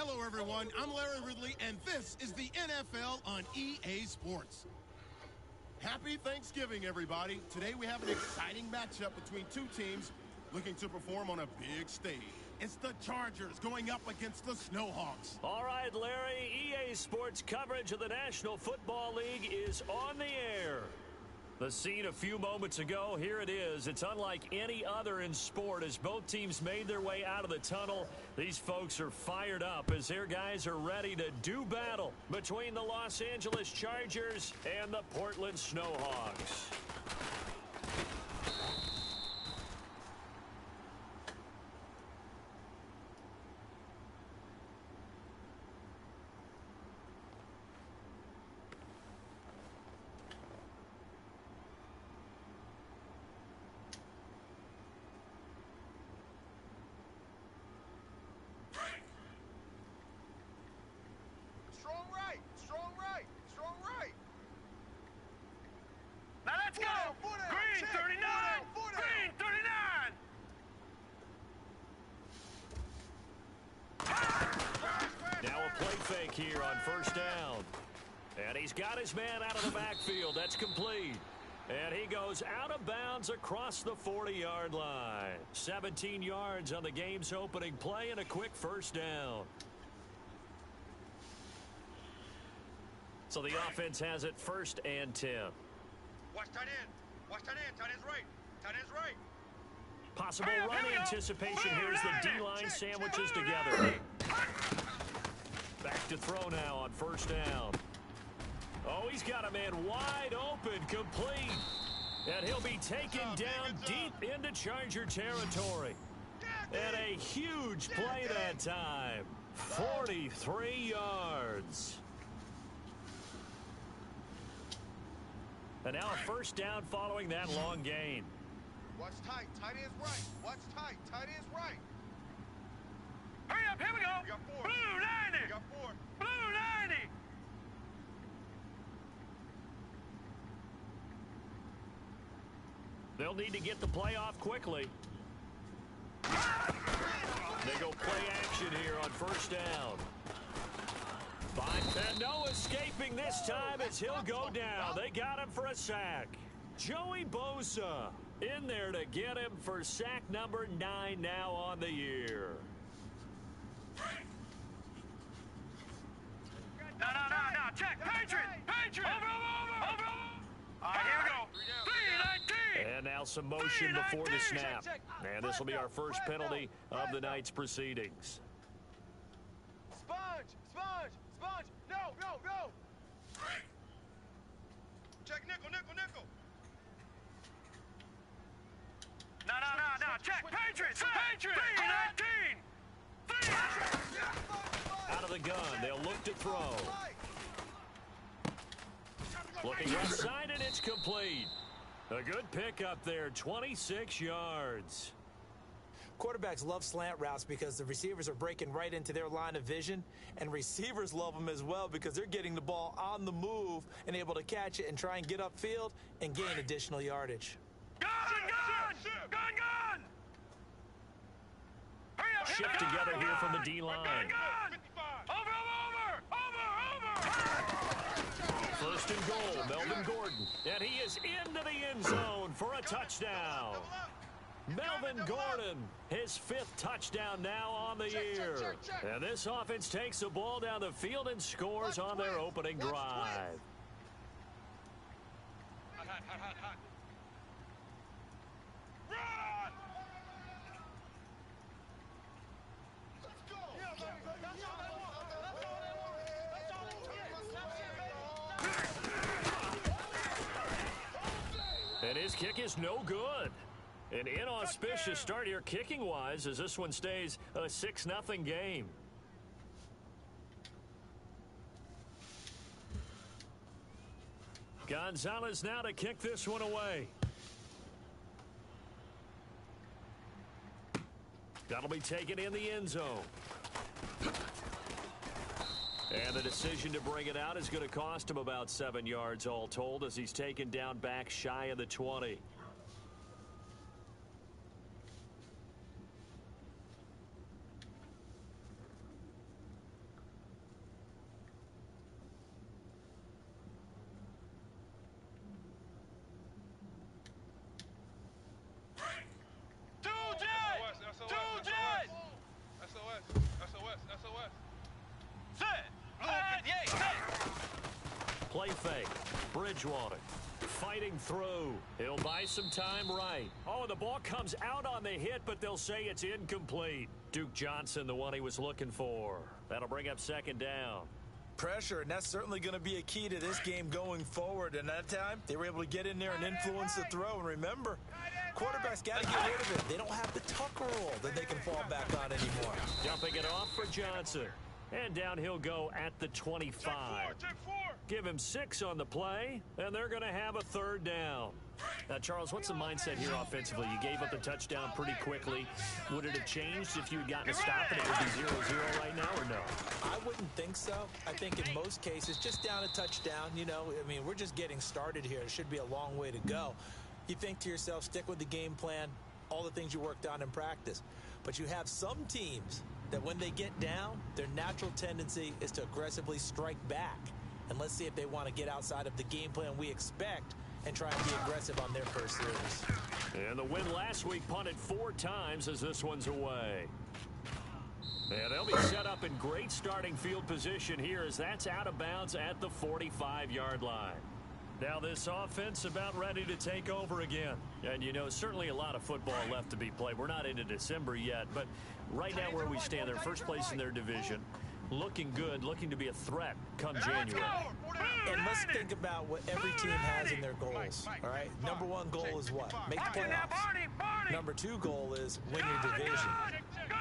Hello, everyone. I'm Larry Ridley, and this is the NFL on EA Sports. Happy Thanksgiving, everybody. Today we have an exciting matchup between two teams looking to perform on a big stage. It's the Chargers going up against the Snowhawks. All right, Larry, EA Sports coverage of the National Football League is on the air. The scene a few moments ago, here it is. It's unlike any other in sport as both teams made their way out of the tunnel. These folks are fired up as their guys are ready to do battle between the Los Angeles Chargers and the Portland Snowhawks. Strong right. Now let's go. Green 39. Green 39. Now a play fake here on first down. And he's got his man out of the backfield. That's complete. And he goes out of bounds across the 40-yard line. 17 yards on the game's opening play and a quick first down. So the offense has it first and 10. Watch tight end. Watch tight end. Tight end's right. Tight end's right. Possible run anticipation here as the D-line sandwiches together. Back to throw now on first down. Oh, he's got a man wide open, complete. And he'll be taken down deep into Charger territory. And a huge play that time. 43 yards. And now a first down following that long gain. Watch tight. Tight end's right. Watch tight. Tight end's right. Hurry up. Here we go. We got 4. Blue 90. We got 4. Blue 90. They'll need to get the play off quickly. They go play action here on first down. And no escaping this time as he'll go down. They got him for a sack. Joey Bosa in there to get him for sack number 9 now on the year. No. Check. Patriot. Over. All right, here we go. 3-19. And now some motion before the snap. And this will be our first penalty of the night's proceedings. Sponge. No. Check nickel. No. Check. Patriot. 3-19. Out of the gun. They'll look to throw. Looking left side, and it's complete. A good pick up there, 26 yards. Quarterbacks love slant routes because the receivers are breaking right into their line of vision, and receivers love them as well because they're getting the ball on the move and able to catch it and try and get upfield and gain additional yardage. Gun! Hurry up! Shift together here from the D-line. Over! First and goal, Melvin Gordon. And he is into the end zone for a touchdown. Melvin Gordon, his 5th touchdown now on the year. And this offense takes the ball down the field and scores on their opening drive. Hot. Run! Let's go! And his kick is no good. An inauspicious start here kicking-wise as this one stays a 6-0 game. Gonzalez now to kick this one away. That'll be taken in the end zone. And the decision to bring it out is going to cost him about 7 yards all told as he's taken down back shy of the 20. fake. Bridgewater fighting through. He'll buy some time right. Oh, and the ball comes out on the hit, but they'll say it's incomplete. Duke Johnson, the one he was looking for. That'll bring up second down. Pressure, and that's certainly going to be a key to this game going forward. And that time, they were able to get in there and influence the throw. And remember, quarterbacks got to get rid of it. They don't have the tuck roll that they can fall back on anymore. Dumping it off for Johnson. And down he'll go at the 25. Give him 6 on the play, and they're going to have a third down. Now, Charles, what's the mindset here offensively? You gave up the touchdown pretty quickly. Would it have changed if you had gotten a stop and it would be 0-0 right now, or no? I wouldn't think so. I think in most cases, just down a touchdown, you know, I mean, we're just getting started here. It should be a long way to go. You think to yourself, stick with the game plan, all the things you worked on in practice. But you have some teams that when they get down, their natural tendency is to aggressively strike back. And let's see if they want to get outside of the game plan we expect and try and be aggressive on their first series. And the win last week punted 4 times as this one's away. And they'll be set up in great starting field position here as that's out of bounds at the 45-yard line. Now this offense about ready to take over again. And, you know, certainly a lot of football left to be played. We're not into December yet, but right now where we stand, they're first place in their division. Looking good, looking to be a threat come January. And let's think about what every team has in their goals, all right? Number 1 goal is what? Make the playoffs. Number 2 goal is win your division.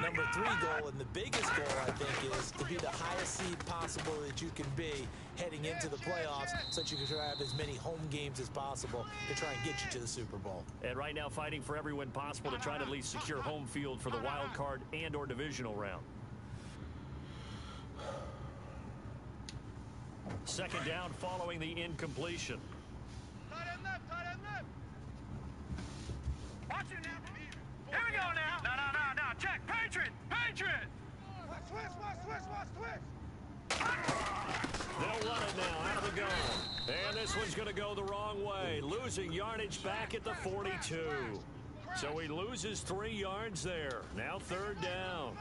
Number 3 goal, and the biggest goal, I think, is to be the highest seed possible that you can be heading into the playoffs so that you can try to have as many home games as possible to try and get you to the Super Bowl. And right now fighting for every win possible to try to at least secure home field for the wild card and or divisional round. Second down following the incompletion. Tight end left. Watch it now. Here we go now. No. Check. Patriot. Switch. They'll run it now out of the gun. And this one's going to go the wrong way. Losing yardage back at the 42. So he loses 3 yards there. Now third down.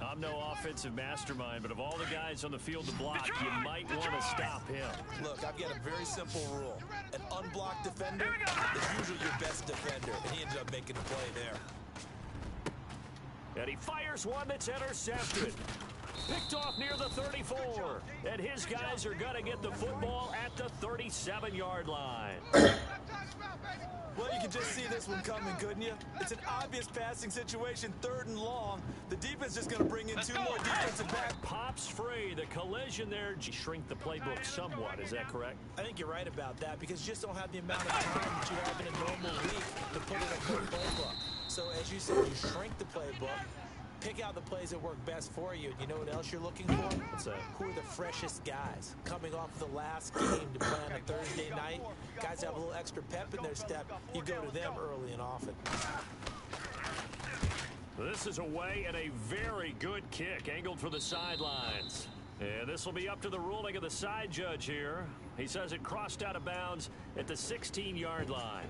I'm no offensive mastermind, but of all the guys on the field to block, you might want to stop him. Look, I've got a very simple rule. An unblocked defender is usually your best defender, and he ended up making the play there. And he fires one that's intercepted. Picked off near the 34. And his guys are going to get the football at the 37-yard line. Well, you can just see this one coming, couldn't you? It's an obvious passing situation, 3rd and long. The defense is going to bring in 2 more defensive backs. Pops free. The collision there shrink the playbook somewhat. Is that correct? I think you're right about that because you just don't have the amount of time that you have in a normal week to put in a full playbook. So as you said, you shrink the playbook, pick out the plays that work best for you. You know what else you're looking for? What's that? Who are the freshest guys? Coming off the last game to play on a Thursday night, guys have a little extra pep in their step. You go to them early and often. This is away and a very good kick angled for the sidelines. And this will be up to the ruling of the side judge here. He says it crossed out of bounds at the 16-yard line.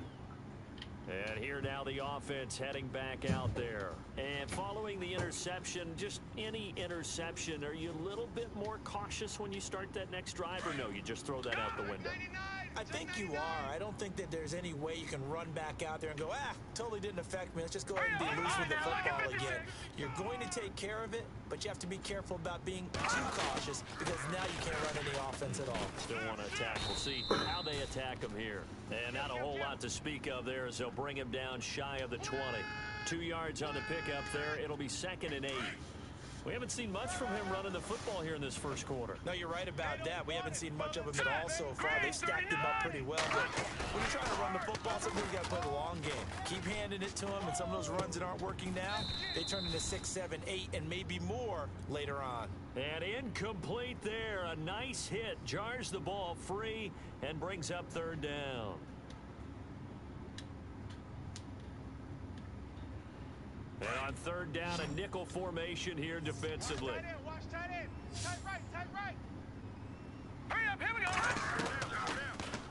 And here now the offense heading back out there. And following the interception, just any interception, are you a little bit more cautious when you start that next drive, or no, you just throw that out the window? I think you are. I don't think that there's any way you can run back out there and go, totally didn't affect me. Let's just go ahead and be loose with the football again. You're going to take care of it, but you have to be careful about being too cautious because now you can't run any offense at all. Still want to attack. We'll see how they attack him here. And not a whole lot to speak of there as they'll bring him down shy of the 20. 2 yards on the pickup there. It'll be 2nd and 8. We haven't seen much from him running the football here in this first quarter. No, you're right about that. We haven't seen much of him at all so far. They've stacked him up pretty well. But when you're trying to run the football, sometimes you got to play the long game. Keep handing it to him, and some of those runs that aren't working now, they turn into 6, 7, 8, and maybe more later on. And incomplete there. A nice hit. Jars the ball free and brings up third down. And on third down, a nickel formation here defensively. Watch tight end. Tight right. Hurry up, here we go.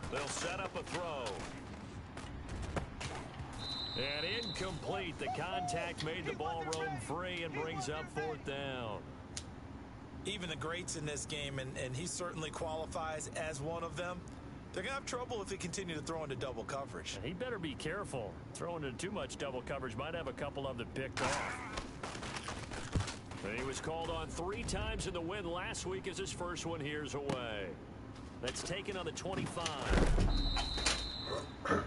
They'll set up a throw. And incomplete. The contact made the ball roam free and brings up 4th down. Even the greats in this game, and he certainly qualifies as one of them, they're going to have trouble if they continue to throw into double coverage. He better be careful. Throwing into too much double coverage might have a couple of them picked off. He was called on 3 times in the win last week as his first one here's away. That's taken on the 25.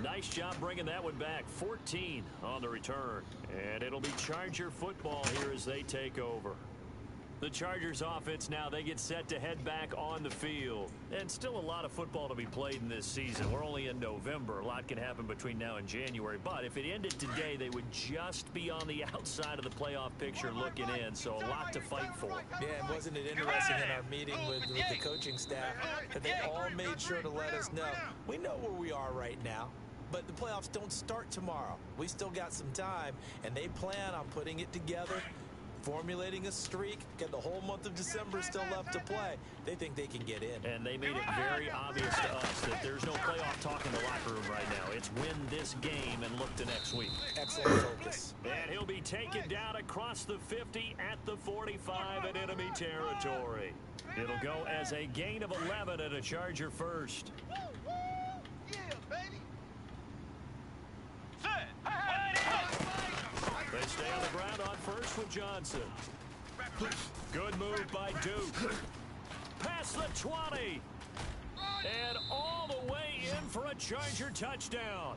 Nice job bringing that one back. 14 on the return. And it'll be Charger football here as they take over. The Chargers offense now, they get set to head back on the field. And still a lot of football to be played in this season. We're only in November. A lot can happen between now and January. But if it ended today, they would just be on the outside of the playoff picture looking in. So a lot to fight for. Yeah, and wasn't it interesting in our meeting with the coaching staff that they all made sure to let us know, we know where we are right now, but the playoffs don't start tomorrow. We still got some time, and they plan on putting it together, formulating a streak, get the whole month of December still left to play. They think they can get in. And they made it very obvious to us that there's no playoff talk in the locker room right now. It's win this game and look to next week. Excellent focus. And he'll be taken down across the 50 at the 45 in enemy territory. It'll go as a gain of 11 and a Charger first. Woo, woo. Yeah, baby. They stay on the ground on first with Johnson. Good move by Duke. Past the 20. And all the way in for a Charger touchdown.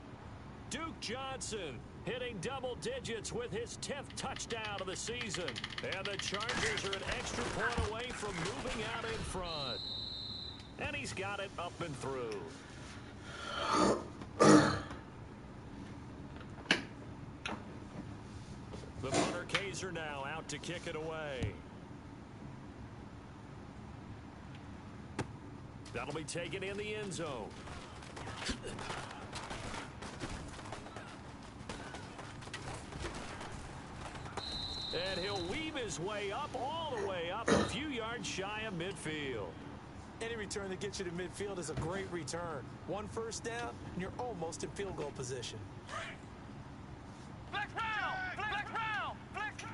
Duke Johnson hitting double digits with his 10th touchdown of the season. And the Chargers are an extra point away from moving out in front. And he's got it up and through. The punter Kaiser now out to kick it away. That'll be taken in the end zone. And he'll weave his way up, all the way up, a few yards shy of midfield. Any return that gets you to midfield is a great return. 1 first down, and you're almost in field goal position. Flex round! Flex round! Flex round!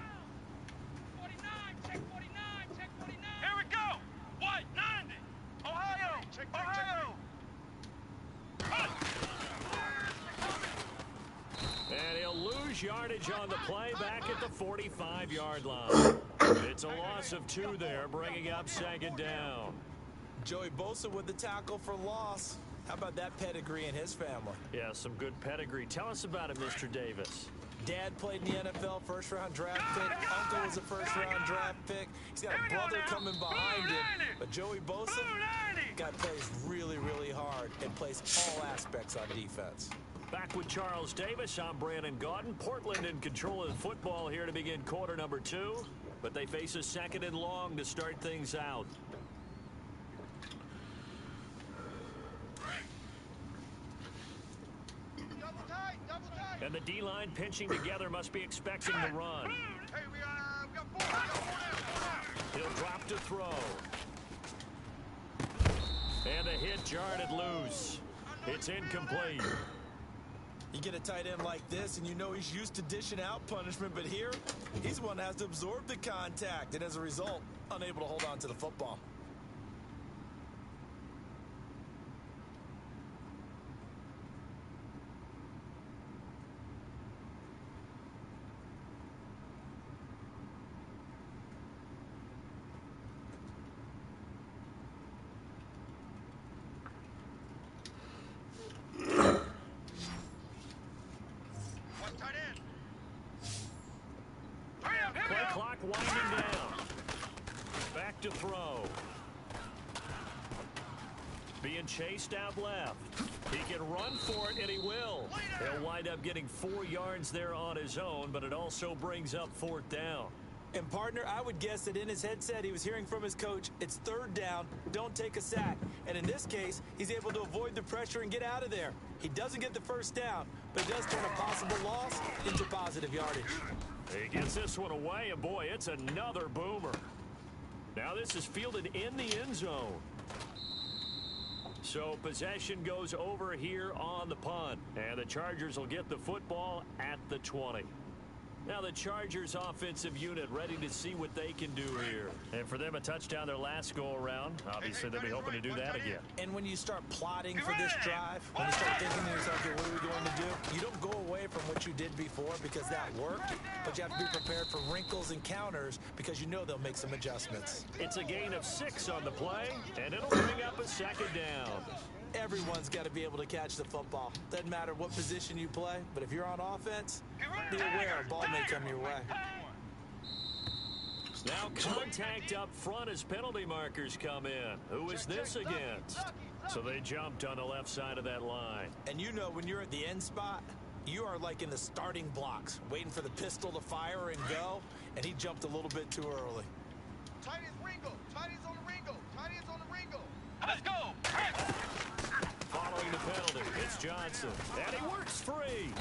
49, check 49, check 49. Here we go! White, 90. Ohio! Ohio! And he'll lose yardage on the play back at the 45-yard line. It's a loss of 2 there, bringing up second down. Joey Bosa with the tackle for loss. How about that pedigree in his family? Yeah, some good pedigree. Tell us about it, Mr. Davis. Dad played in the NFL, first-round draft pick. Uncle was a first-round draft pick. He's got a brother coming behind him. But Joey Bosa, guy plays really, really hard and plays all aspects on defense. Back with Charles Davis, I'm Brandon Gaudin. Portland in control of the football here to begin quarter number 2. But they face a 2nd and long to start things out. And the D-line pinching together must be expecting the run. Hey, we got 4 now. He'll drop to throw. And the hit jarred it loose. It's incomplete. You get a tight end like this, and you know he's used to dishing out punishment, but here, he's the one that has to absorb the contact, and as a result, unable to hold on to the football. Play clock winding down. Back to throw. Being chased out left. He can run for it, and he will. He'll wind up getting 4 yards there on his own, but it also brings up 4th down. And, partner, I would guess that in his headset he was hearing from his coach, it's 3rd down, don't take a sack. And in this case, he's able to avoid the pressure and get out of there. He doesn't get the 1st down, but does turn a possible loss into positive yardage. He gets this one away, and boy, it's another boomer. Now this is fielded in the end zone. So possession goes over here on the punt, and the Chargers will get the football at the 20. Now the Chargers offensive unit ready to see what they can do here. And for them, a touchdown their last go-around. Obviously, they'll be hoping to do that again. And when you start plotting for this drive, when you start thinking to yourself, okay, what are we going to do? You don't go away from what you did before because that worked, but you have to be prepared for wrinkles and counters because you know they'll make some adjustments. It's a gain of 6 on the play, and it'll bring up a second down. Everyone's got to be able to catch the football. Doesn't matter what position you play, but if you're on offense, be aware a ball may come your way. Now contact up front as penalty markers come in. Who is this against? So they jumped on the left side of that line. And you know when you're at the end spot, you are like in the starting blocks, waiting for the pistol to fire and go, and he jumped a little bit too early. Tight ends Ringo. Tight ends on the Ringo. Tight ends on the Ringo. Let's go. Following the penalty, it's Johnson. And he works free.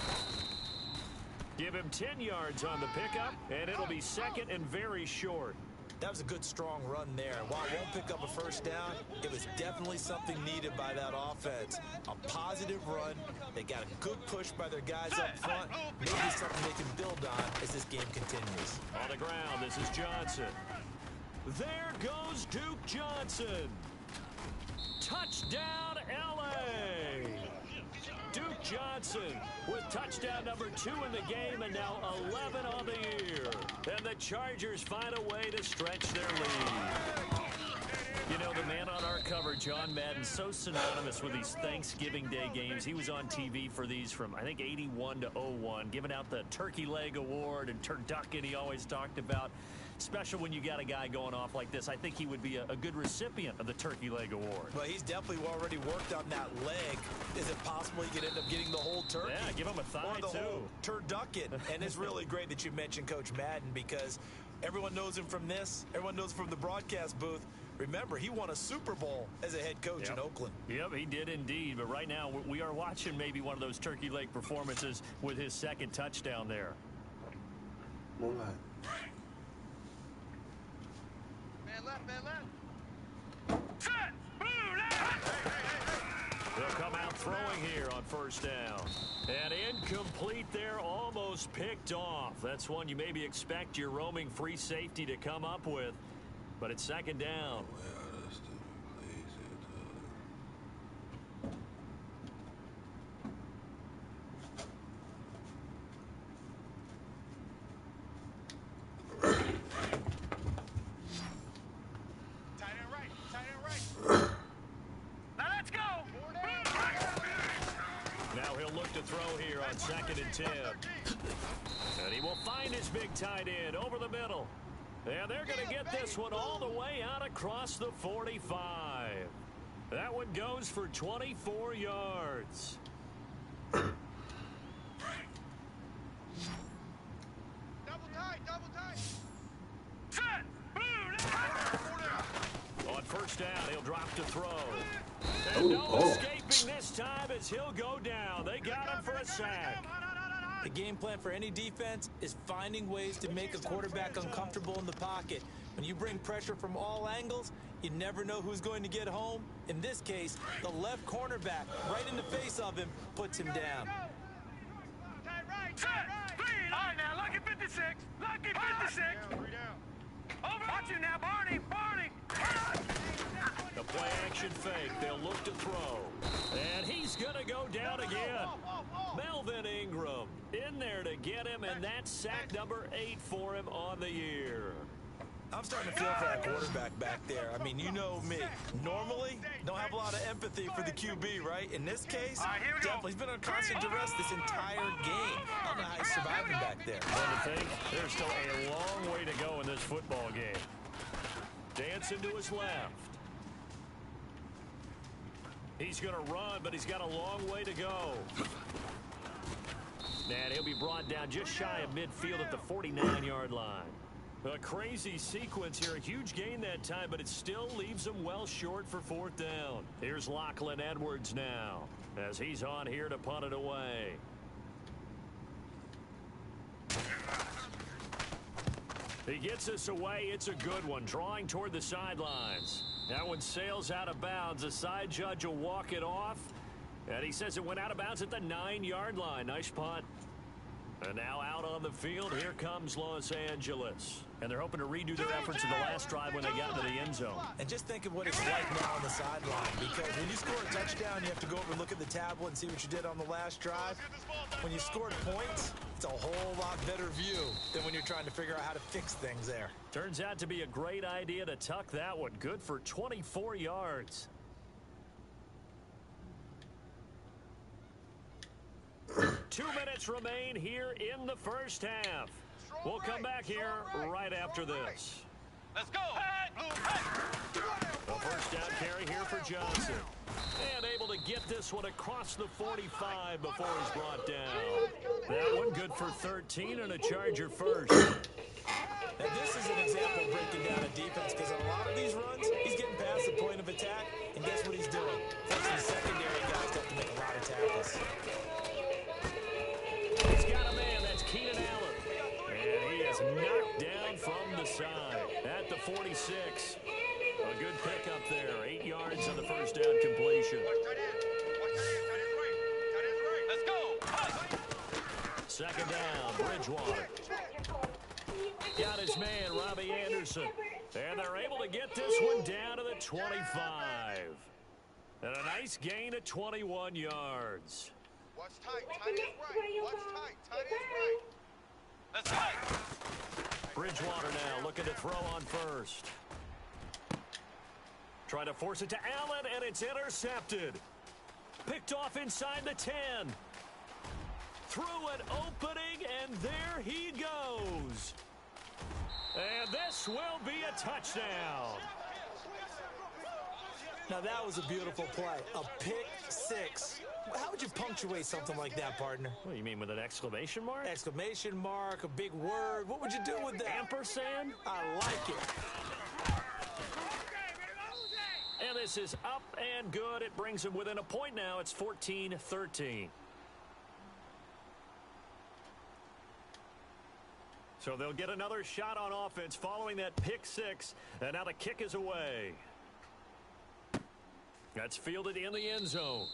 Give him 10 yards on the pickup, and it'll be second and very short. That was a good, strong run there. While it won't pick up a first down, it was definitely something needed by that offense. A positive run. They got a good push by their guys up front. Maybe something they can build on as this game continues. On the ground, this is Johnson. There goes Duke Johnson. Touchdown, L.A. Duke Johnson with touchdown number 2 in the game and now 11 on the year. And the Chargers find a way to stretch their lead. You know, the man on our cover, John Madden, so synonymous with these Thanksgiving Day games. He was on TV for these from, I think, 81 to 01, giving out the Turkey Leg Award and turducken he always talked about. Special when you got a guy going off like this. I think he would be a good recipient of the Turkey Leg Award. Well, he's definitely already worked on that leg. Is it possible he could end up getting the whole turkey? Yeah, give him a thigh, or the too. Whole turducken. And it's really great that you mentioned Coach Madden because everyone knows him from this. Everyone knows him from the broadcast booth. Remember, he won a Super Bowl as a head coach in Oakland. Yep, he did indeed. But right now, we are watching maybe one of those turkey leg performances with his second touchdown there. Man left, man left. Set. Blue left. They'll come out throwing here on first down. And incomplete there, almost picked off. That's one you maybe expect your roaming free safety to come up with. But it's second down. Now he'll look to throw here on 2nd and 10. And he will find his big tight end over the middle. And they're going to get this one all the way out across the 45. That one goes for 24 yards. Double tight. Set. Blue. On first down, he'll drop to throw. And no escaping this time as he'll go down. They got him for a sack. The game plan for any defense is finding ways to make a quarterback uncomfortable in the pocket. When you bring pressure from all angles, you never know who's going to get home. In this case, the left cornerback, right in the face of him, puts him down. Set. All right, now, lucky 56. Lucky 56. Three down. Over. Watch you now, Barney. Barney. The play action fake. They'll look to throw. And he's going to go down again. Melvin Ingram in there to get him, and that's sack number 8 for him on the year. I'm starting to feel for that quarterback back there. I mean, you know me. Normally, don't have a lot of empathy for the QB, right? In this case, definitely. He's been under constant duress this entire game. I don't know how he's surviving back there. I think there's still a long way to go in this football game. Dancing to his left. He's going to run, but he's got a long way to go. And he'll be brought down just shy of midfield at the 49-yard line. A crazy sequence here. A huge gain that time, but it still leaves him well short for 4th down. Here's Lachlan Edwards now as he's on here to punt it away. He gets this away. It's a good one. Drawing toward the sidelines. That one sails out of bounds. The side judge will walk it off. And he says it went out of bounds at the 9-yard line. Nice punt. And now out on the field, here comes Los Angeles. And they're hoping to redo their efforts in the last drive when they got into the end zone. And just think of what it's like now on the sideline, because when you score a touchdown, you have to go over and look at the tablet and see what you did on the last drive. When you scored points, it's a whole lot better view than when you're trying to figure out how to fix things there. Turns out to be a great idea to tuck that one. Good for 24 yards. Two minutes remain here in the first half. We'll come back here right after this. Let's go. A first down carry here for Johnson. And able to get this one across the 45 before he's brought down. That one good for 13 and a Charger first. Now this is an example of breaking down a defense, because on a lot of these runs, he's getting past the point of attack, and guess what he's doing? Forcing the secondary guys to have to make a lot of tackles. He's got a man, that's Keenan Allen. And he is knocked down from the side at the 46. A good pickup there. 8 yards on the first down completion. Let's go. Second down, Bridgewater. Got his man, Robbie Anderson. And they're able to get this one down to the 25. And a nice gain of 21 yards. Watch tight. Tight is right. Watch tight. Tight is right. Let's go. Bridgewater now looking to throw on first. Trying to force it to Allen, and it's intercepted. Picked off inside the 10. Through an opening, and there he goes. And this will be a touchdown. Now that was a beautiful play. A pick six. How would you punctuate something like that, partner? What do you mean, with an exclamation mark? Exclamation mark, a big word. What would you do with that? Ampersand? I like it. And this is up and good. It brings him within a point now. It's 14-13. So they'll get another shot on offense following that pick six. And now the kick is away. That's fielded in the end zone.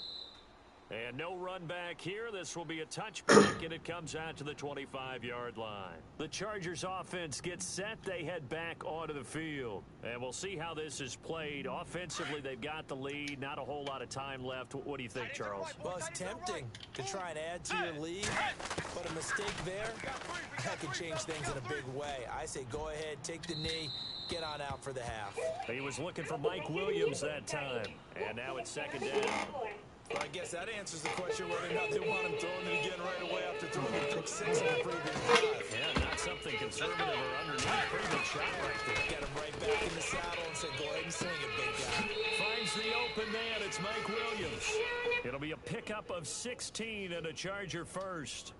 And no run back here. This will be a touchback, and it comes out to the 25-yard line. The Chargers offense gets set. They head back onto the field. And we'll see how this is played. Offensively, they've got the lead. Not a whole lot of time left. What do you think, Charles? Well, it's tempting to try and add to your lead, but a mistake there, that could change things in a big way. I say go ahead, take the knee, get on out for the half. He was looking for Mike Williams that time. And now it's second down. Well, I guess that answers the question whether or not they want him throwing it again right away after throwing the pick six in the previous drive. Yeah, not something conservative or underneath. Pretty good shot right there. Got him right back in the saddle and said, go ahead and swing it, big guy. Finds the open man. It's Mike Williams. It'll be a pickup of 16 and a Charger first.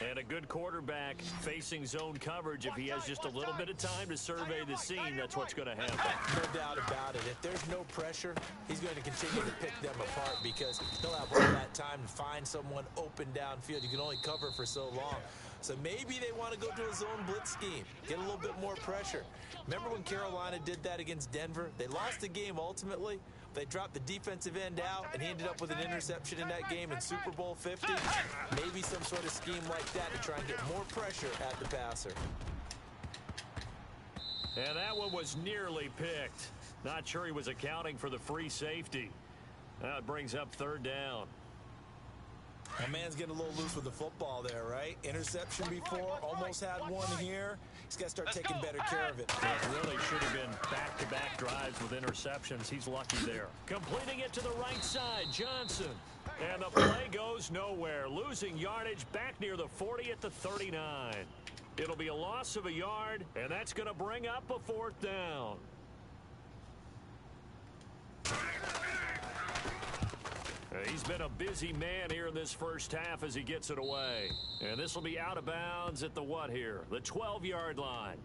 And a good quarterback facing zone coverage. If he has just a little bit of time to survey the scene, that's what's going to happen. No doubt about it. If there's no pressure, he's going to continue to pick them apart because he'll have all that time to find someone open downfield. You can only cover for so long. So maybe they want to go to a zone blitz scheme, get a little bit more pressure. Remember when Carolina did that against Denver? They lost the game ultimately. They dropped the defensive end out, and he ended up with an interception in that game in Super Bowl 50. Maybe some sort of scheme like that to try and get more pressure at the passer. And that one was nearly picked. Not sure he was accounting for the free safety. Now it brings up third down. My man's getting a little loose with the football there, right? Interception before, almost had one here. He's got to start taking better care of it. It really should have been back-to-back drives with interceptions. He's lucky there. Completing it to the right side, Johnson. And the play goes nowhere. Losing yardage back near the 40 at the 39. It'll be a loss of a yard, and that's going to bring up a fourth down. He's been a busy man here in this first half as he gets it away. And this will be out of bounds at the what here? The 12-yard line.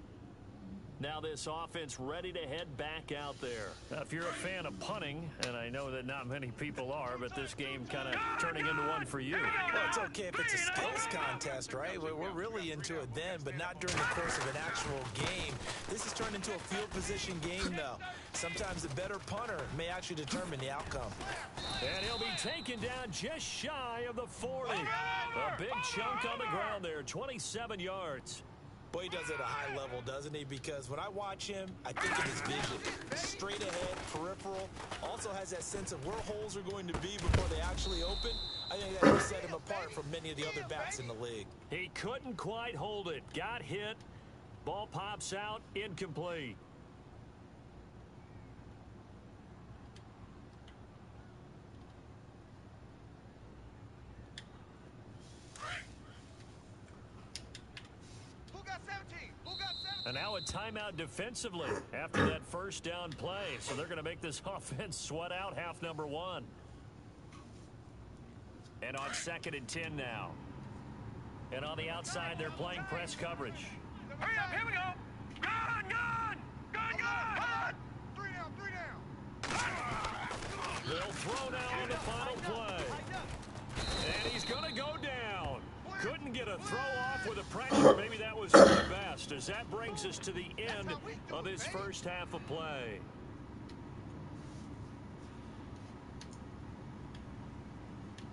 Now this offense ready to head back out there. Now, if you're a fan of punting, and I know that not many people are, but this game kind of turning into one for you. Well, it's okay if it's a skills contest, right? We're really into it then, but not during the course of an actual game. This has turned into a field position game, though. Sometimes the better punter may actually determine the outcome. And he'll be taken down just shy of the 40. A big chunk on the ground there, 27 yards. Boy, he does it at a high level, doesn't he? Because when I watch him, I think of his vision. Straight ahead, peripheral. Also has that sense of where holes are going to be before they actually open. I think that will set him apart from many of the other backs in the league. He couldn't quite hold it. Got hit. Ball pops out. Incomplete. And now a timeout defensively after that first down play. So they're going to make this offense sweat out half number one. And on 2nd and 10 now. And on the outside, they're playing press coverage. Hurry up, here we go. Gun! Three down. They'll throw now on the final play. And he's going to go down. Couldn't get a throw off with a pressure. Maybe that was the best, as that brings us to the end of this first half of play.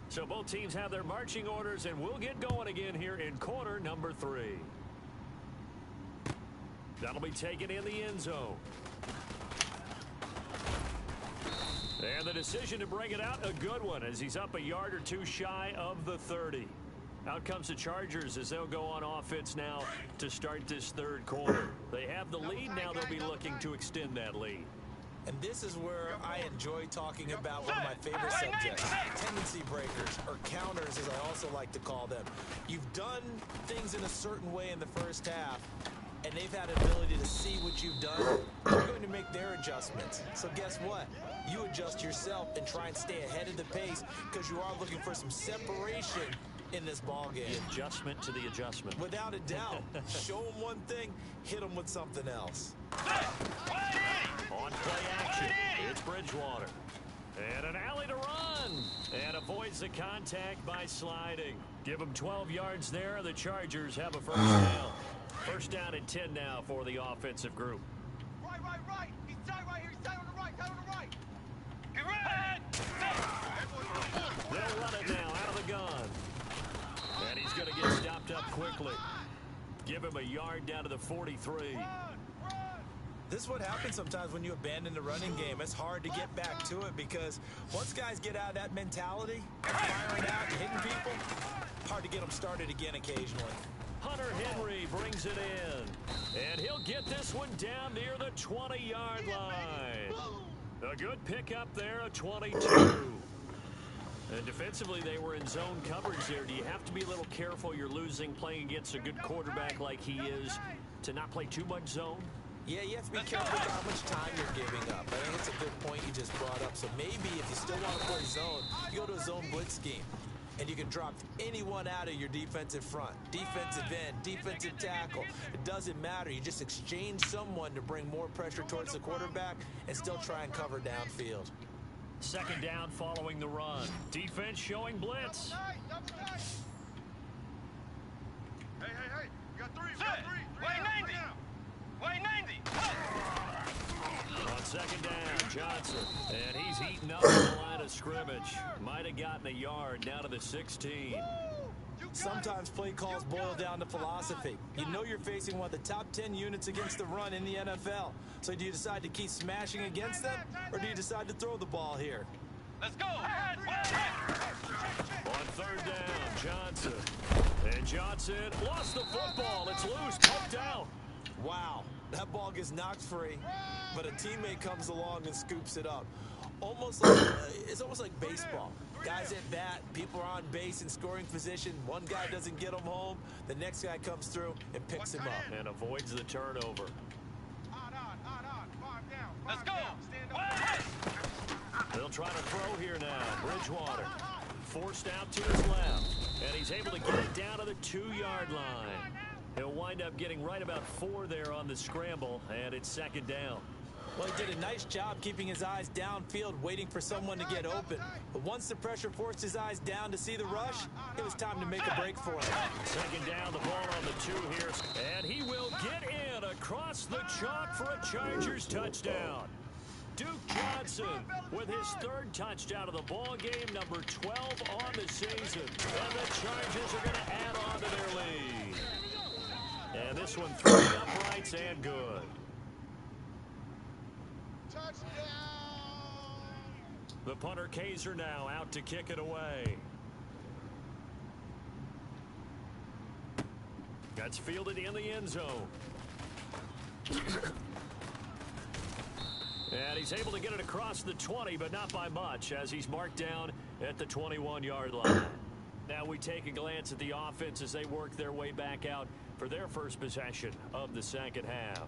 So both teams have their marching orders, and we'll get going again here in quarter number 3. That'll be taken in the end zone. And the decision to bring it out, a good one, as he's up a yard or two shy of the 30. Out comes the Chargers as they'll go on offense now to start this third quarter. They have the lead. Now they'll be looking to extend that lead. And this is where I enjoy talking about one of my favorite subjects, tendency breakers, or counters as I also like to call them. You've done things in a certain way in the first half, and they've had an ability to see what you've done. They're going to make their adjustments. So guess what? You adjust yourself and try and stay ahead of the pace because you are looking for some separation in this ball game. The adjustment to the adjustment. Without a doubt. Show them one thing, hit them with something else. On play action, it's Bridgewater. And an alley to run. And avoids the contact by sliding. Give them 12 yards there. The Chargers have a first down. First down and 10 now for the offensive group. Right. He's tight right here. He's tight on the right. Get ready. They'll run it now out of the gun. And he's going to get stopped up quickly. Give him a yard down to the 43. This is what happens sometimes when you abandon the running game. It's hard to get back to it because once guys get out of that mentality, firing out and hitting people, hard to get them started again occasionally. Hunter Henry brings it in. And he'll get this one down near the 20-yard line. A good pickup there, a 22. And defensively, they were in zone coverage there. Do you have to be a little careful? You're losing playing against a good quarterback like he is to not play too much zone? Yeah, you have to be careful about how much time you're giving up. I think it's a good point you just brought up. So maybe if you still want to play zone, you go to a zone blitz scheme. And you can drop anyone out of your defensive front. Defensive end, defensive tackle. It doesn't matter. You just exchange someone to bring more pressure towards the quarterback and still try and cover downfield. Second down following the run. Defense showing blitz. Hey. We got three. Way 90. On second down, Johnson. And he's eaten up on the line of scrimmage. Might have gotten a yard down to the 16. Sometimes play calls boil down to philosophy. You know you're facing one of the top 10 units against the run in the NFL. So do you decide to keep smashing against them, or do you decide to throw the ball here? Let's go. On third down, Johnson. And Johnson lost the football. It's loose, poked out. Wow, that ball gets knocked free, but a teammate comes along and scoops it up. It's almost like baseball. Guys at bat, people are on base in scoring position. One guy doesn't get him home. The next guy comes through and picks him up. And avoids the turnover. Let's go. They'll try to throw here now. Bridgewater forced out to his left. And he's able to get it down to the 2-yard line. He'll wind up getting right about 4 there on the scramble, and it's 2nd down. Well, he did a nice job keeping his eyes downfield, waiting for someone to get open. But once the pressure forced his eyes down to see the rush, it was time to make a break for him. 2nd down, the ball on the 2 here. And he will get in across the chalk for a Chargers touchdown. Duke Johnson with his 3rd touchdown of the ball game, number 12 on the season. And the Chargers are going to add on to their lead. And this one through the uprights and good. The punter Kaiser now out to kick it away. That's fielded in the end zone. And he's able to get it across the 20, but not by much, as he's marked down at the 21-yard line. Now we take a glance at the offense as they work their way back out for their first possession of the 2nd half.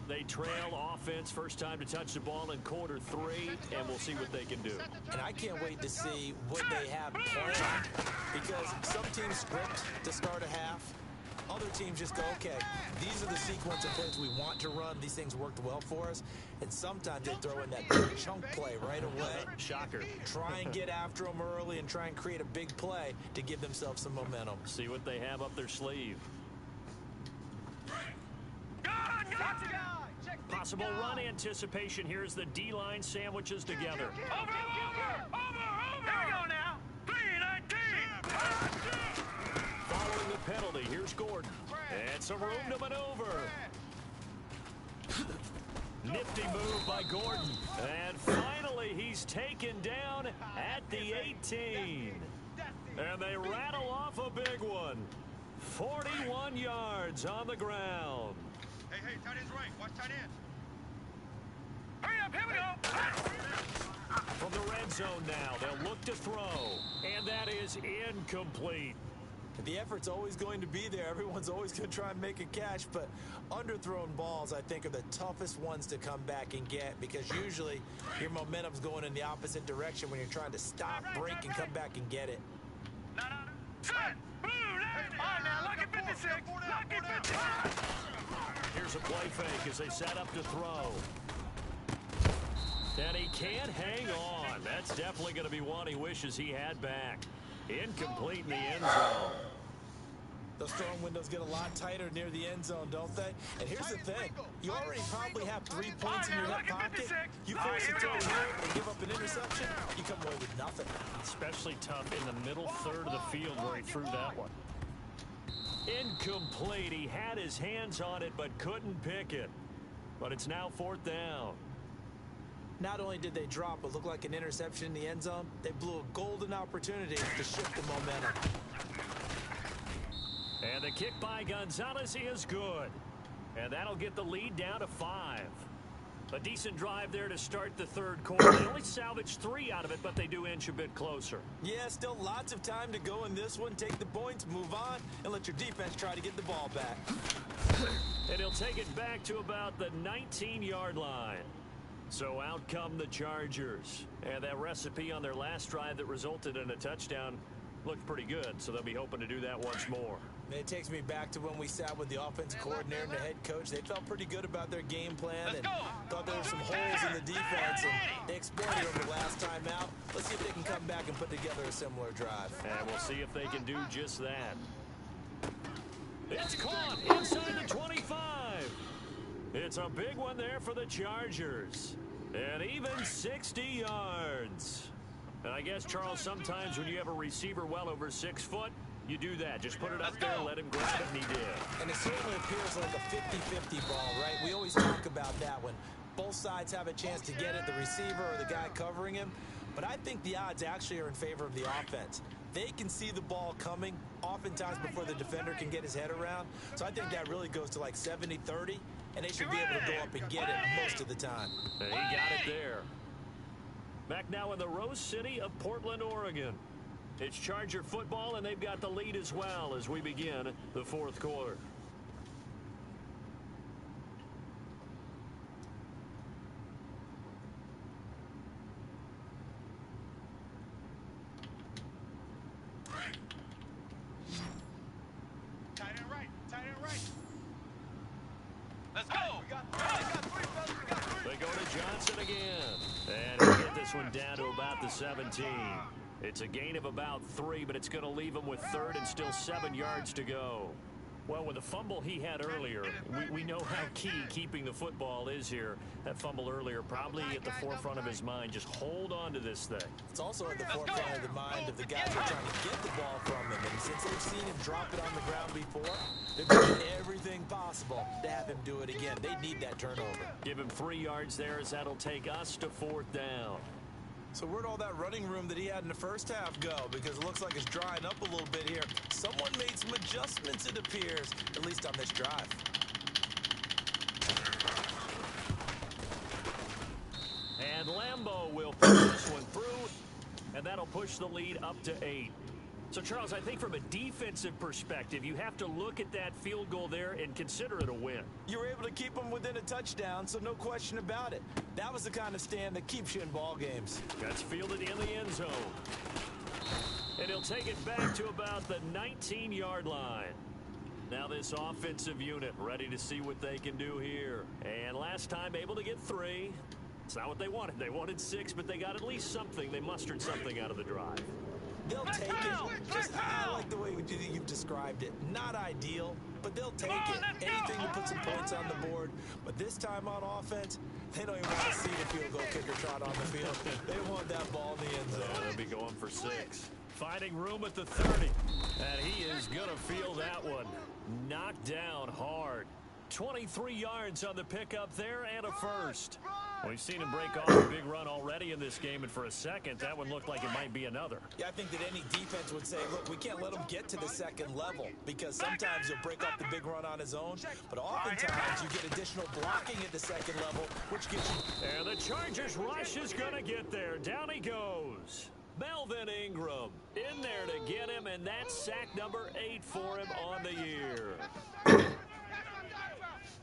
They trail offense, first time to touch the ball in quarter 3, and we'll see what they can do. And I can't wait to see what they have planned, because some teams script to start a half. Other teams just go, okay, these are the sequence of plays we want to run. These things worked well for us. And sometimes they throw in that big chunk play right away. Shocker. Try and get after them early and try and create a big play to give themselves some momentum. See what they have up their sleeve. Possible run anticipation. Here's the D-line sandwiches together. Over! Here we go now. 3-19. Following the penalty, here's Gordon. And some room to maneuver. Nifty move by Gordon. And finally, he's taken down at the 18. And they rattle off a big one. 41 yards on the ground. Hey, tight end's right. Watch tight end. Hurry up, here we go. From the red zone now, they'll look to throw. And that is incomplete. The effort's always going to be there. Everyone's always going to try and make a catch, but underthrown balls, I think, are the toughest ones to come back and get, because usually your momentum's going in the opposite direction when you're trying to stop, break, and come back and get it. Set. Blue, all right, now, look at 56. Look at 56. Here's a play fake as they set up to throw. And he can't hang on. That's definitely going to be one he wishes he had back. Incomplete in the end zone. Those throwing windows get a lot tighter near the end zone, don't they? And here's the thing. You already probably have 3 points in your hip pocket. You force a throw here and give up an interception, you come away with nothing. Especially tough in the middle third of the field where he threw that one. Incomplete. He had his hands on it but couldn't pick it. But it's now 4th down. Not only did they drop what looked like an interception in the end zone, they blew a golden opportunity to shift the momentum. And the kick by Gonzalez is good. And that'll get the lead down to 5. A decent drive there to start the 3rd quarter. They only salvaged 3 out of it, but they do inch a bit closer. Yeah, still lots of time to go in this one. Take the points, move on, and let your defense try to get the ball back. And he'll take it back to about the 19-yard line. So out come the Chargers. And that recipe on their last drive that resulted in a touchdown looked pretty good, so they'll be hoping to do that once more. And it takes me back to when we sat with the offense coordinator and the head coach. They felt pretty good about their game plan and thought there were some holes in the defense, and they exploited them the last time out. Let's see if they can come back and put together a similar drive. And we'll see if they can do just that. It's caught inside the 25. It's a big one there for the Chargers. And even 60 yards. And I guess, Charles, sometimes when you have a receiver well over 6 foot, you do that. Just put it up there, let him grab it, and he did. And it certainly appears like a 50-50 ball, right? We always talk about that when both sides have a chance to get it, the receiver or the guy covering him. But I think the odds actually are in favor of the offense. They can see the ball coming oftentimes before the defender can get his head around. So I think that really goes to like 70-30, and they should be able to go up and get it most of the time. And he got it there. Back now in the Rose City of Portland, Oregon. It's Charger football, and they've got the lead as well as we begin the 4th quarter. Tight end right. Johnson again. And he'll get this one down to about the 17. It's a gain of about 3, but it's going to leave him with 3rd and still 7 yards to go. Well, with the fumble he had earlier, we know how key keeping the football is here. That fumble earlier probably at the forefront of his mind. Just hold on to this thing. It's also at the forefront of the mind of the guys that are trying to get the ball from him. And since they've seen him drop it on the ground before, they're doing everything possible to have him do it again. They need that turnover. Give him 3 yards there as that'll take us to 4th down. So where'd all that running room that he had in the first half go? Because it looks like it's drying up a little bit here. Someone made some adjustments, it appears, at least on this drive. And Lambeau will push this one through, and that'll push the lead up to 8. So, Charles, I think from a defensive perspective, you have to look at that field goal there and consider it a win. You were able to keep them within a touchdown, so no question about it. That was the kind of stand that keeps you in ball games. That's fielded in the end zone. And he'll take it back to about the 19-yard line. Now this offensive unit ready to see what they can do here. And last time able to get 3. It's not what they wanted. They wanted 6, but they got at least something. They mustered something out of the drive. They'll take it. Just, I like the way you've described it. Not ideal, but they'll take it. Anything to put some points on the board. But this time on offense, they don't even want to see the field goal kicker trot on the field. They want that ball in the end zone. They'll be going for 6. Finding room at the 30. And he is going to feel that one. Knocked down hard. 23 yards on the pickup there and a first. We've seen him break off a big run already in this game, and for a second, that one looked like it might be another. Yeah, I think that any defense would say, look, we can't let him get to the second level because sometimes he'll break off the big run on his own, but oftentimes you get additional blocking at the second level, which gives you... And the Chargers rush is going to get there. Down he goes. Melvin Ingram in there to get him, and that's sack number 8 for him on the year.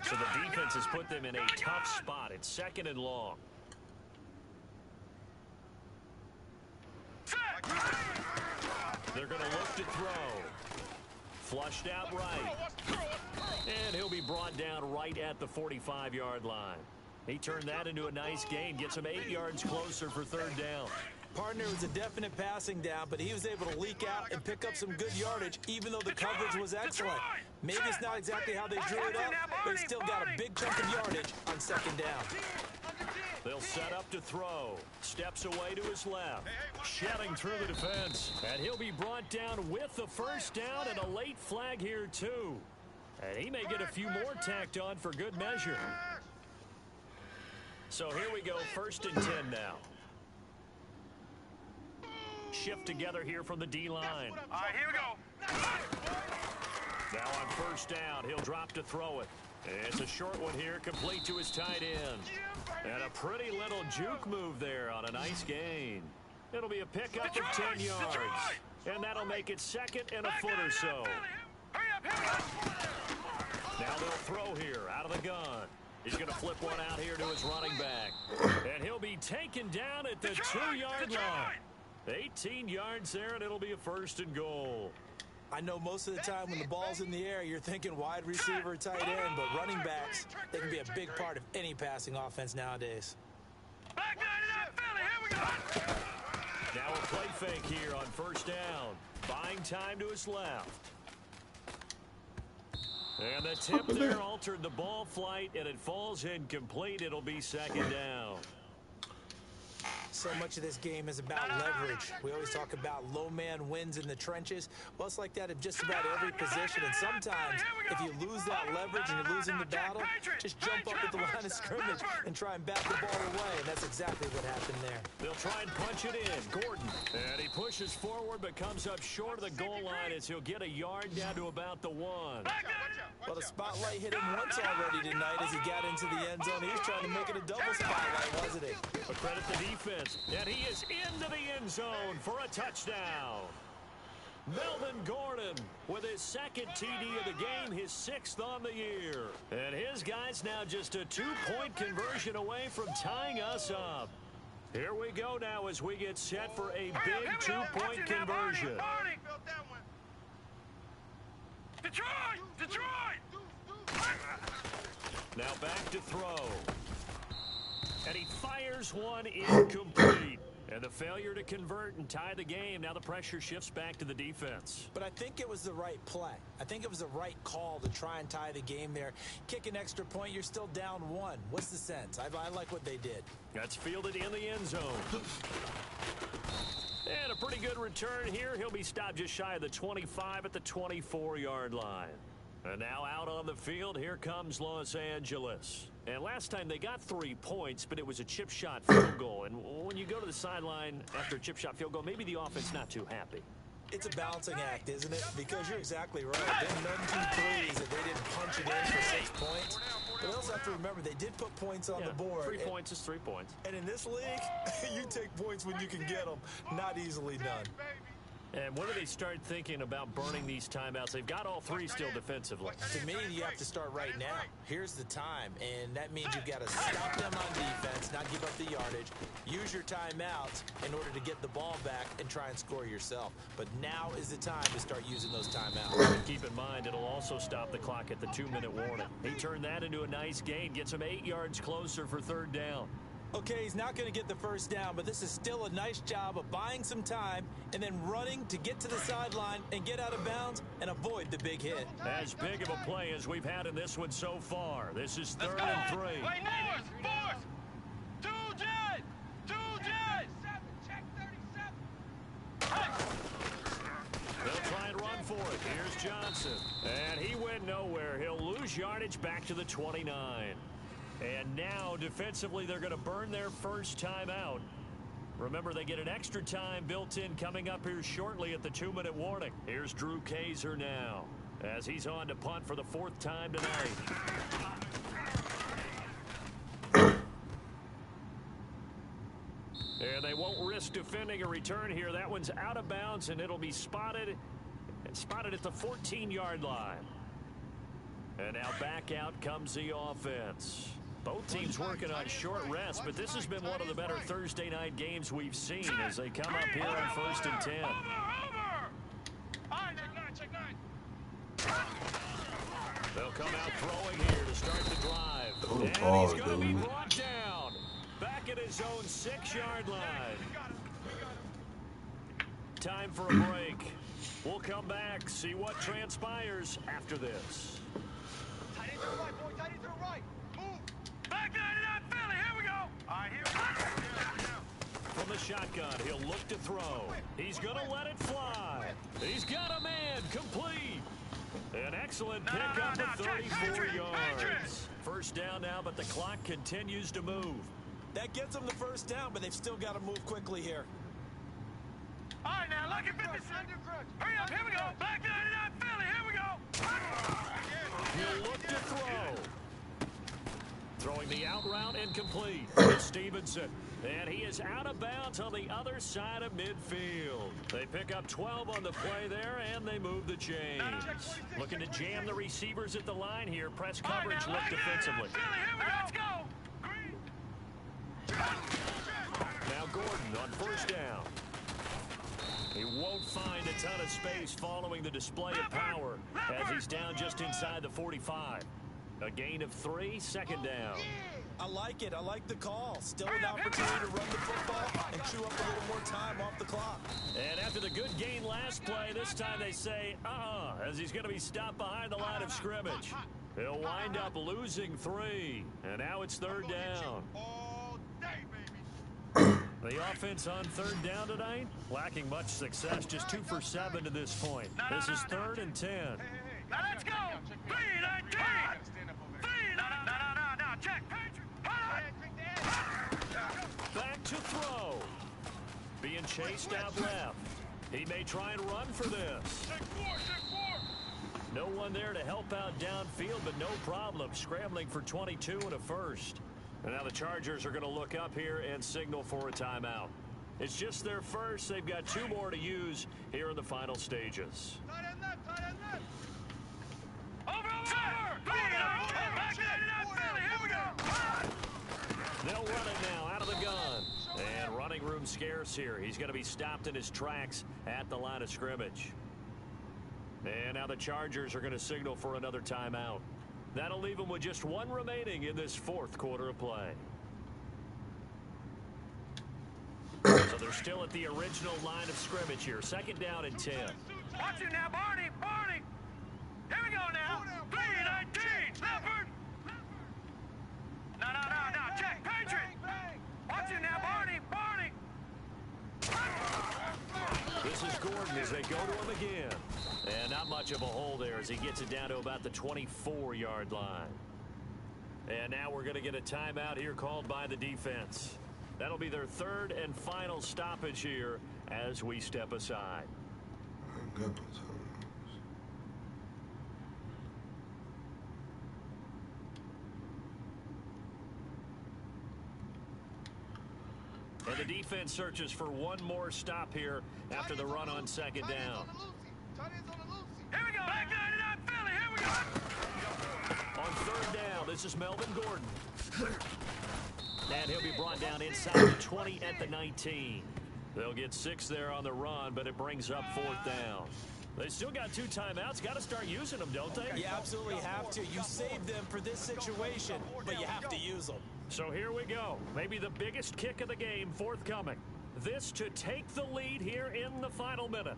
So the defense has put them in a tough spot. It's 2nd and long. They're going to look to throw. Flushed out right. And he'll be brought down right at the 45-yard line. He turned that into a nice gain. Gets him 8 yards closer for 3rd down. Partner was a definite passing down, but he was able to leak out and pick up some good yardage, even though the coverage was excellent. Maybe it's not exactly how they drew it up, but he still got a big chunk of yardage on 2nd down. They'll set up to throw. Steps away to his left. Shedding through the defense. And he'll be brought down with the 1st down and a late flag here, too. And he may get a few more tacked on for good measure. So here we go, 1st and 10 now. Shift together here from the D-line. All right, here we go. Now on 1st down, he'll drop to throw it. It's a short one here, complete to his tight end. And a pretty little juke move there on a nice gain. It'll be a pickup of 10 yards. And that'll make it 2nd and a foot or so. Now they'll throw here out of the gun. He's going to flip one out here to his running back. And he'll be taken down at the 2-yard line. 18 yards there, and it'll be a 1st and goal. I know most of the time when the ball's in the air, you're thinking wide receiver, tight end, but running backs, they can be a big part of any passing offense nowadays. Back 99 Philly, here we go. Now a play fake here on 1st down. Buying time to his left. And the tip there altered the ball flight, and it falls incomplete. It'll be 2nd down. So much of this game is about leverage. We always talk about low man wins in the trenches. Well, it's like that in just about every position. And sometimes, if you lose that leverage and you're losing the battle, just jump up at the line of scrimmage and try and bat the ball away. And that's exactly what happened there. They'll try and punch it in. Gordon. And he pushes forward but comes up short of the goal line as he'll get a yard down to about the 1. Well, the spotlight hit him once already tonight as he got into the end zone. He was trying to make it a double spotlight, wasn't he? But credit the defense. And he is into the end zone for a touchdown. Melvin Gordon with his 2nd TD of the game, his 6th on the year. And his guys now just a 2-point conversion away from tying us up. Here we go now as we get set for a big 2-point conversion. Detroit! Now back to throw. And he fires one incomplete. And the failure to convert and tie the game. Now the pressure shifts back to the defense. But I think it was the right play. I think it was the right call to try and tie the game there. Kick an extra point, you're still down one. What's the sense? I like what they did. That's fielded in the end zone. And a pretty good return here. He'll be stopped just shy of the 25 at the 24-yard line. And now out on the field, here comes Los Angeles. And last time they got 3 points, but it was a chip shot field goal. And when you go to the sideline after a chip shot field goal, maybe the offense not too happy. It's a balancing act, isn't it? Because you're exactly right. There's none 2 threes that they didn't punch it in for 6 points. But they also have to remember they did put points on the board. 3 points is 3 points. And in this league, you take points when you can get them. Not easily done. And when do they start thinking about burning these timeouts? They've got all 3 still defensively. To me, you have to start right now. Here's the time, and that means you've got to stop them on defense, not give up the yardage, use your timeouts in order to get the ball back and try and score yourself. But now is the time to start using those timeouts. And keep in mind, it'll also stop the clock at the 2-minute warning. He turned that into a nice gain, gets him 8 yards closer for 3rd down. Okay, he's not going to get the first down, but this is still a nice job of buying some time and then running to get to the sideline and get out of bounds and avoid the big hit. As big of a play as we've had in this one so far. This is 3rd and 3. Wait, force! 2 jet! 2 jet! Check 37. They'll try and run for it. Here's Johnson. And he went nowhere. He'll lose yardage back to the 29. And now, defensively, they're going to burn their first timeout. Remember, they get an extra time built in coming up here shortly at the 2-minute warning. Here's Drew Kaiser now as he's on to punt for the 4th time tonight. And they won't risk defending a return here. That one's out of bounds, and it'll be spotted at the 14-yard line. And now back out comes the offense. Both teams working on short rest, but this has been one of the better Thursday night games we've seen as they come up here on 1st and 10. Over! All right, check 9. They'll come out throwing here to start the drive. Throw the And ball, he's going to be dude. brought down. Back at his own 6-yard line. Time for a break. We'll come back, see what transpires after this. Tight end to the right, boy. Tight end to the right. Move. Back 99 Philly, here we go. All right, here we go. From the shotgun, he'll look to throw. He's going to let it fly. He's got a man, complete. An excellent pickup of 34 yards. First down now, but the clock continues to move. That gets them the first down, but they've still got to move quickly here. All right, now, lucky 56. Hurry up, here we go. Back 99 Philly, here we go. He'll look to throw. Throwing the out route incomplete. It's Stevenson. And he is out of bounds on the other side of midfield. They pick up 12 on the play there, and they move the chains. Looking to jam the receivers at the line here. Press coverage look defensively. Philly, here we go. Let's go. Now Gordon on first down. He won't find a ton of space following the display of power as he's down just inside the 45. A gain of 3, 2nd down. I like it. I like the call. Still an opportunity to run the football and chew up a little more time off the clock. And after the good gain last play, this time they say, as he's going to be stopped behind the line of scrimmage. He'll wind up losing 3. And now it's 3rd down. All day, baby. The offense on 3rd down tonight, lacking much success, just 2 for 7 to this point. This is 3rd and 10. Now let's go. 3-19. 3-19. Check. Back to throw. Being chased out left. He may try and run for this. No one there to help out downfield, but no problem. Scrambling for 22 and a first. And now the Chargers are going to look up here and signal for a timeout. It's just their first. They've got 2 more to use here in the final stages. Tight end left, tight end left. Over. Back 99 Philly, here we go. They'll run it now out of the gun. And running room scarce here. He's going to be stopped in his tracks at the line of scrimmage. And now the Chargers are going to signal for another timeout. That'll leave them with just 1 remaining in this 4th quarter of play. they're still at the original line of scrimmage here. 2nd down and 10. Watch it now, Barney. Barney. Here we go now. 3-19. Leopard. No. Check. Patriot. Watch it now, Barney. Barney. This is Gordon as they go to him again. And not much of a hole there as he gets it down to about the 24-yard line. And now we're going to get a timeout here called by the defense. That'll be their 3rd and final stoppage here as we step aside. And the defense searches for one more stop here after the run on 2nd down. Here we go. Back 99 Philly. Here we go. On 3rd down, this is Melvin Gordon. And he'll be brought down inside the 20 at the 19. They'll get 6 there on the run, but it brings up 4th down. They still got 2 timeouts. Got to start using them, don't they? You absolutely have to. You saved them for this situation, but you have to use them. So here we go. Maybe the biggest kick of the game forthcoming. This to take the lead here in the final minute.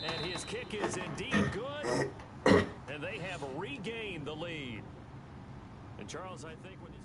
And his kick is indeed good. And they have regained the lead. And Charles, I think when you...